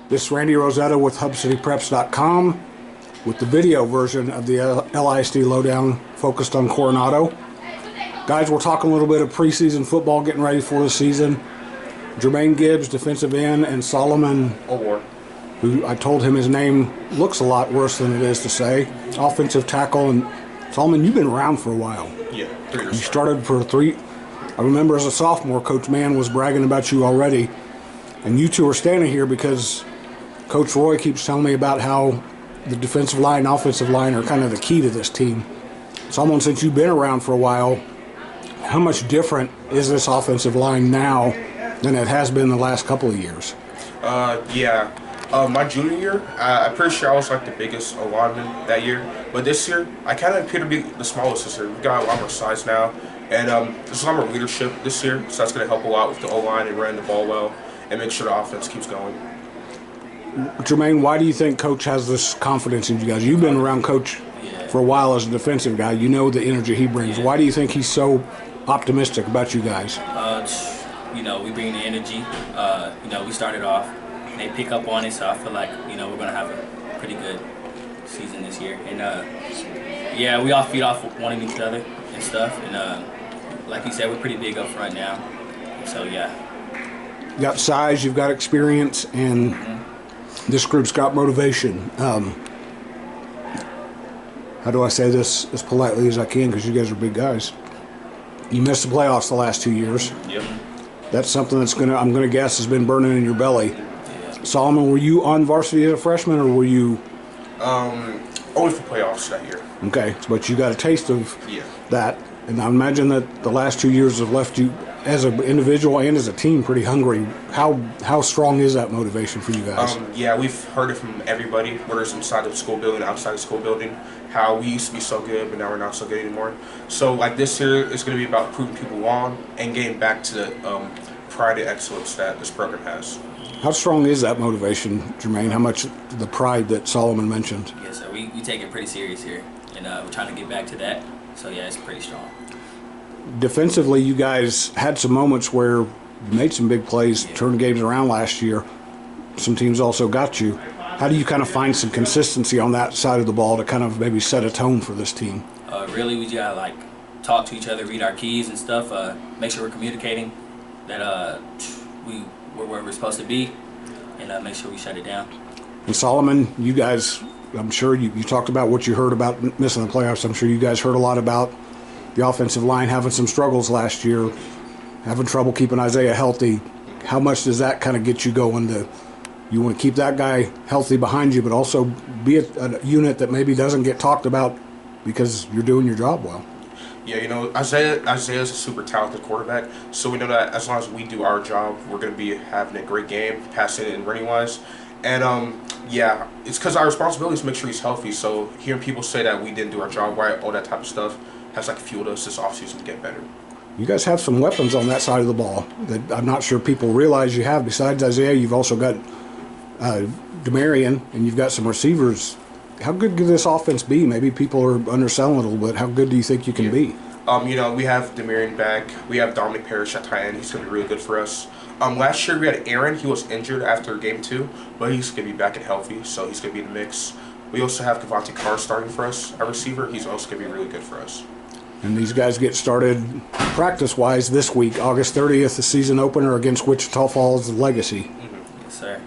This is Randy Rosetta with HubCityPreps.com with the video version of the LISD Lowdown focused on Coronado. Guys, we're talking a little bit of preseason football, getting ready for the season. Jermaine Gibbs, defensive end, and Solomon, who I told him his name looks a lot worse than it is to say, offensive tackle. And Solomon, you've been around for a while. Yeah, 3 years. You started for 3. I remember as a sophomore, Coach Mann was bragging about you already. And you two are standing here because Coach Roy keeps telling me about how the defensive line and offensive line are kind of the key to this team. Solomon, since you've been around for a while, how much different is this offensive line now than it has been the last couple of years? My junior year, I'm pretty sure I was like the biggest lineman that year. But this year, I kind of appear to be the smallest this year. We've got a lot more size now. And there's a lot more leadership this year, so that's going to help a lot with the O-line and running the ball well and make sure the offense keeps going. Jermaine, why do you think Coach has this confidence in you guys? You've been around Coach for a while as a defensive guy. You know the energy he brings. Why do you think he's so optimistic about you guys? We bring the energy. We started off. They pick up on it, so I feel like, we're going to have a pretty good season this year. And, we all feed off one of each other and stuff. And, like you said, we're pretty big up front now. So, yeah. You got size, you've got experience, and this group's got motivation. How do I say this as politely as I can, because you guys are big guys? You missed the playoffs the last 2 years. Yep. That's something that's I'm gonna guess has been burning in your belly. Yeah. Solomon, were you on varsity as a freshman, or were you? Only for playoffs that year. Okay, but you got a taste of that, and I imagine that the last 2 years have left you, as an individual and as a team, pretty hungry. How strong is that motivation for you guys? We've heard it from everybody, whether it's inside the school building, outside the school building, how we used to be so good, but now we're not so good anymore. So like this year, it's going to be about proving people wrong and getting back to the pride and excellence that this program has. How strong is that motivation, Jermaine? How much the pride that Solomon mentioned? Yes, sir. We take it pretty serious here, and we're trying to get back to that. So yeah, it's pretty strong. Defensively, you guys had some moments where you made some big plays, turned games around last year. Some teams also got you. How do you kind of find some consistency on that side of the ball to kind of maybe set a tone for this team? Really, we just gotta talk to each other, read our keys and stuff, make sure we're communicating that we're where we're supposed to be, and make sure we shut it down. And Solomon, you guys, I'm sure you talked about what you heard about missing the playoffs. I'm sure you guys heard a lot about the offensive line having some struggles last year, having trouble keeping Isaiah healthy. How much does that kind of get you going to, you want to keep that guy healthy behind you, but also be a unit that maybe doesn't get talked about because you're doing your job well? Yeah, Isaiah's a super talented quarterback, so we know that as long as we do our job, we're going to be having a great game, passing and running-wise. And, it's because our responsibility is to make sure he's healthy, so hearing people say that we didn't do our job right, all that type of stuff, has fueled us this offseason to get better. You guys have some weapons on that side of the ball that I'm not sure people realize you have. Besides Isaiah, you've also got Demarion, and you've got some receivers. How good could this offense be? Maybe people are underselling it a little bit. How good do you think you can be? We have Demarion back. We have Dominic Parrish at tight end. He's going to be really good for us. Last year we had Aaron. He was injured after game 2, but he's going to be back and healthy, so he's going to be in the mix. We also have Kavante Carr starting for us, our receiver. He's also going to be really good for us. And these guys get started practice-wise this week, August 30th, the season opener against Wichita Falls Legacy. Yes, sir.